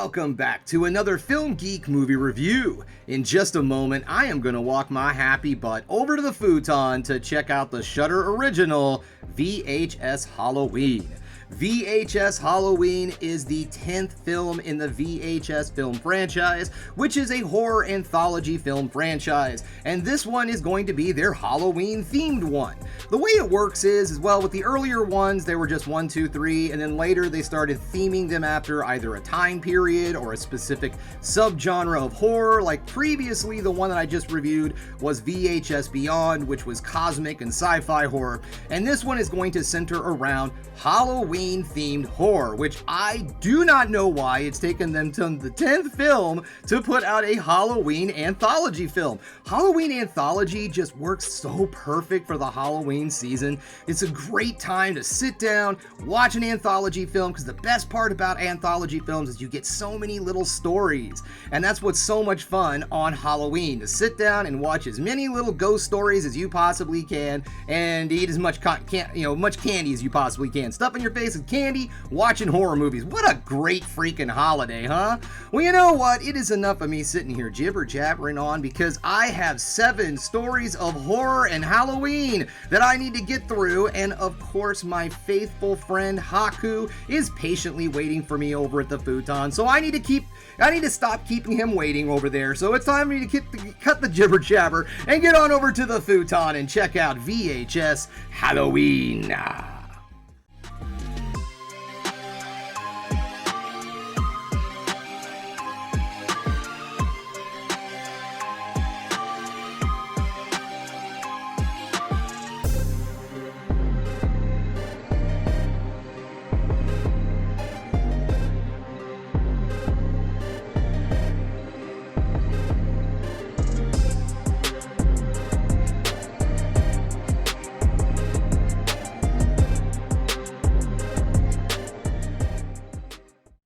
welcome back to another Film Geek movie review. In just a moment, I am going to walk my happy butt over to the futon to check out the Shudder original VHS Halloween. VHS Halloween is the 10th film in the VHS film franchise, which is a horror anthology film franchise, and this one is going to be their Halloween-themed one. The way it works is, well, with the earlier ones, they were just 1, 2, 3, and then later they started theming them after either a time period or a specific subgenre of horror. Like previously, the one that I just reviewed was VHS Beyond, which was cosmic and sci-fi horror, and this one is going to center around Halloween-themed horror, which I do not know why it's taken them to the 10th film to put out a Halloween anthology film. Halloween anthology just works so perfect for the Halloween season. It's a great time to sit down, watch an anthology film, because the best part about anthology films is you get so many little stories, and that's what's so much fun on Halloween, to sit down and watch as many little ghost stories as you possibly can, and eat as much much candy as you possibly can. Stuff in your face with candy, watching horror movies. What a great freaking holiday, huh? Well, you know what? It is enough of me sitting here jibber-jabbering on, because I have 7 stories of horror and Halloween that I need to get through, and of course my faithful friend Haku is patiently waiting for me over at the futon, so I need to stop keeping him waiting over there. So it's time for me to cut the jibber-jabber and get on over to the futon and check out VHS Halloween.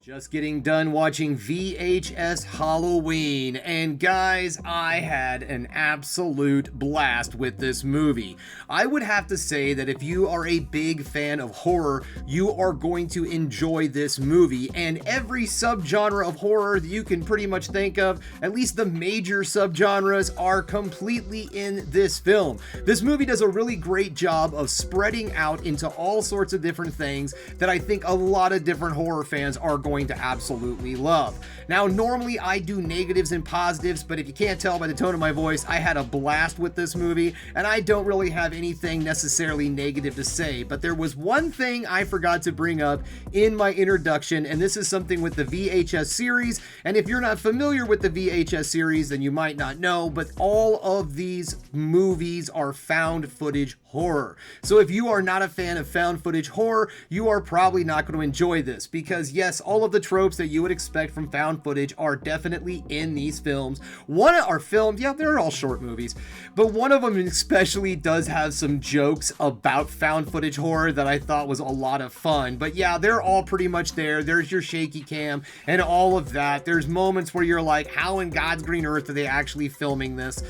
Just getting done watching VHS Halloween, and guys, I had an absolute blast with this movie. I would have to say that if you are a big fan of horror, you are going to enjoy this movie, and every subgenre of horror that you can pretty much think of, at least the major subgenres, are completely in this film. This movie does a really great job of spreading out into all sorts of different things that I think a lot of different horror fans are going to absolutely love. Now, normally I do negatives and positives, but if you can't tell by the tone of my voice, I had a blast with this movie, and I don't really have anything necessarily negative to say. But there was one thing I forgot to bring up in my introduction, and this is something with the VHS series. And if you're not familiar with the VHS series, then you might not know, but all of these movies are found footage horror. So if you are not a fan of found footage horror, you are probably not going to enjoy this, because yes, all of the tropes that you would expect from found footage are definitely in these films. One are filmed, yeah, they're all short movies, but one of them especially does have some jokes about found footage horror that I thought was a lot of fun. But yeah, they're all pretty much there. There's your shaky cam and all of that. There's moments where you're like, how in God's green earth are they actually filming this?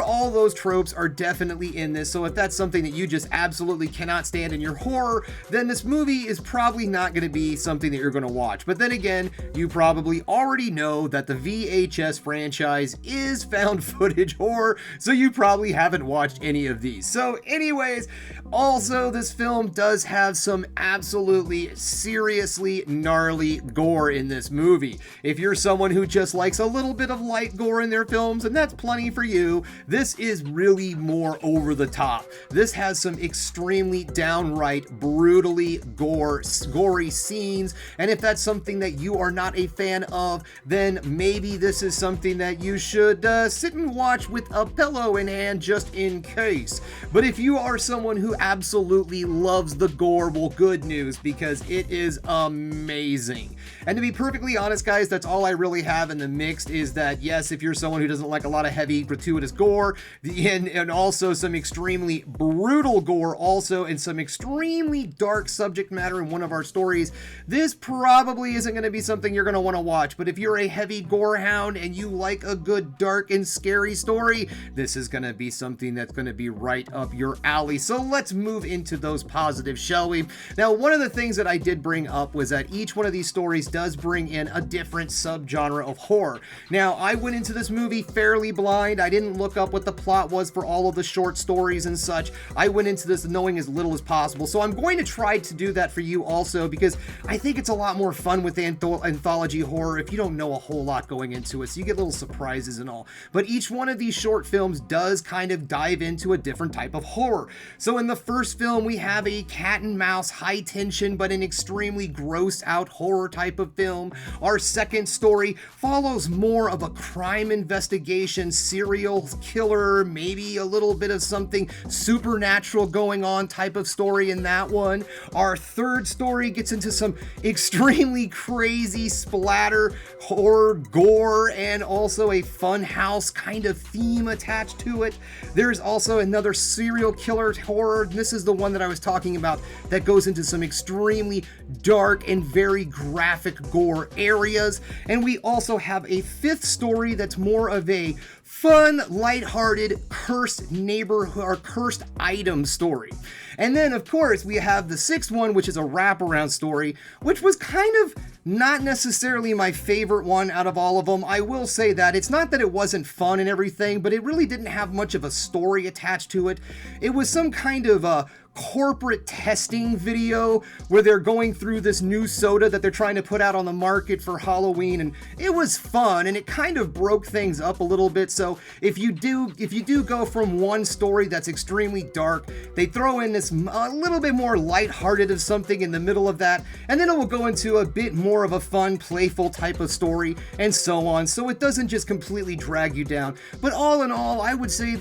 All those tropes are definitely in this, so if that's something that you just absolutely cannot stand in your horror, then this movie is probably not going to be something that you're going to watch. But then again, you probably already know that the VHS franchise is found footage horror, so you probably haven't watched any of these. So anyways, also this film does have some absolutely seriously gnarly gore in this movie. If you're someone who just likes a little bit of light gore in their films, and that's plenty for you, this is really more over the top. This has some extremely downright brutally gory scenes, and if that's something that you are not a fan of, then maybe this is something that you should sit and watch with a pillow in hand just in case. But if you are someone who absolutely loves the gore, well, good news, because it is amazing. And to be perfectly honest, guys, that's all I really have in the mix, is that yes, if you're someone who doesn't like a lot of heavy gratuitous gore and also some extremely brutal brutal gore also, and some extremely dark subject matter in one of our stories, this probably isn't going to be something you're going to want to watch. But if you're a heavy gore hound and you like a good dark and scary story, this is going to be something that's going to be right up your alley. So let's move into those positives, shall we? Now, one of the things that I did bring up was that each one of these stories does bring in a different subgenre of horror. Now, I went into this movie fairly blind. I didn't look up what the plot was for all of the short stories and such. I went into this knowing as little as possible. So I'm going to try to do that for you also, because I think it's a lot more fun with anthology horror if you don't know a whole lot going into it. So you get little surprises and all. But each one of these short films does kind of dive into a different type of horror. So in the first film, we have a cat and mouse, high tension, but an extremely gross out horror type of film. Our second story follows more of a crime investigation, serial killer, maybe a little bit of something supernatural going on type of story in that one. Our third story gets into some extremely crazy splatter, horror, gore, and also a fun house kind of theme attached to it. There's also another serial killer horror. This is the one that I was talking about that goes into some extremely dark and very graphic gore areas. And we also have a fifth story that's more of a fun, lighthearted, cursed neighborhood or cursed item story. And then, of course, we have the sixth one, which is a wraparound story, which was kind of not necessarily my favorite one out of all of them. I will say that. It's not that it wasn't fun and everything, but it really didn't have much of a story attached to it. It was some kind of a corporate testing video where they're going through this new soda that they're trying to put out on the market for Halloween, and it was fun and it kind of broke things up a little bit. So if you do go from one story that's extremely dark, they throw in this a little bit more lighthearted of something in the middle of that, and then it will go into a bit more of a fun, playful type of story and so on. So it doesn't just completely drag you down. But all in all, I would say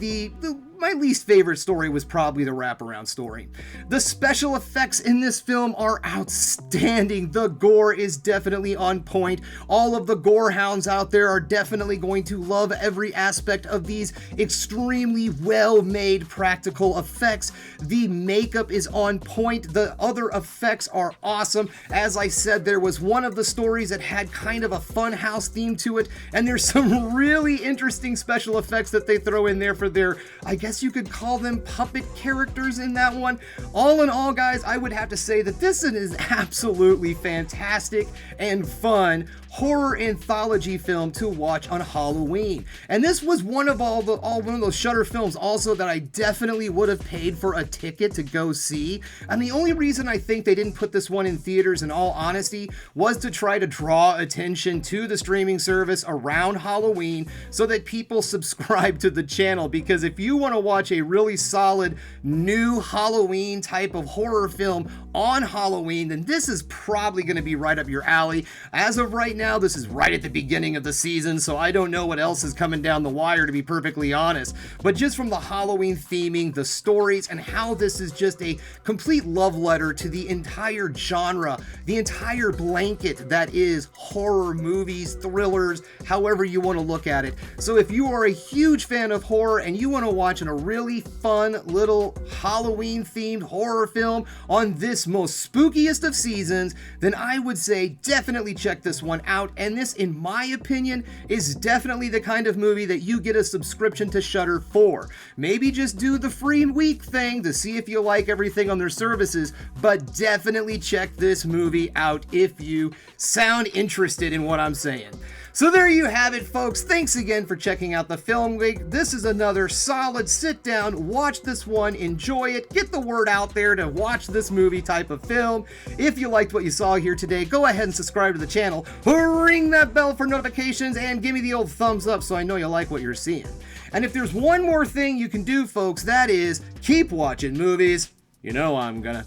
my least favorite story was probably the wraparound story. The special effects in this film are outstanding. The gore is definitely on point. All of the gore hounds out there are definitely going to love every aspect of these extremely well-made practical effects. The makeup is on point. The other effects are awesome. As I said, there was one of the stories that had kind of a fun house theme to it, and there's some really interesting special effects that they throw in there for their, I guess you could call them, puppet characters in that one. All in all, guys, I would have to say that this is absolutely fantastic and fun horror anthology film to watch on Halloween. And this was one of those Shudder films also that I definitely would have paid for a ticket to go see. And the only reason I think they didn't put this one in theaters, in all honesty, was to try to draw attention to the streaming service around Halloween so that people subscribe to the channel. Because if you want to watch a really solid new Halloween type of horror film on Halloween, then this is probably going to be right up your alley. As of right now, this is right at the beginning of the season, so I don't know what else is coming down the wire, to be perfectly honest. But just from the Halloween theming, the stories, and how this is just a complete love letter to the entire genre, the entire blanket that is horror movies, thrillers, however you want to look at it. So if you are a huge fan of horror and you want to watch a really fun little Halloween themed horror film on this most spookiest of seasons, then I would say definitely check this one out. And this, in my opinion, is definitely the kind of movie that you get a subscription to Shudder for. Maybe just do the free week thing to see if you like everything on their services, but definitely check this movie out if you sound interested in what I'm saying. So there you have it, folks. Thanks again for checking out the Film Week. This is another solid sit down, watch this one, enjoy it, get the word out there to watch this movie type of film. If you liked what you saw here today, go ahead and subscribe to the channel, ring that bell for notifications, and give me the old thumbs up so I know you like what you're seeing. And if there's one more thing you can do, folks, that is keep watching movies. You know I'm gonna.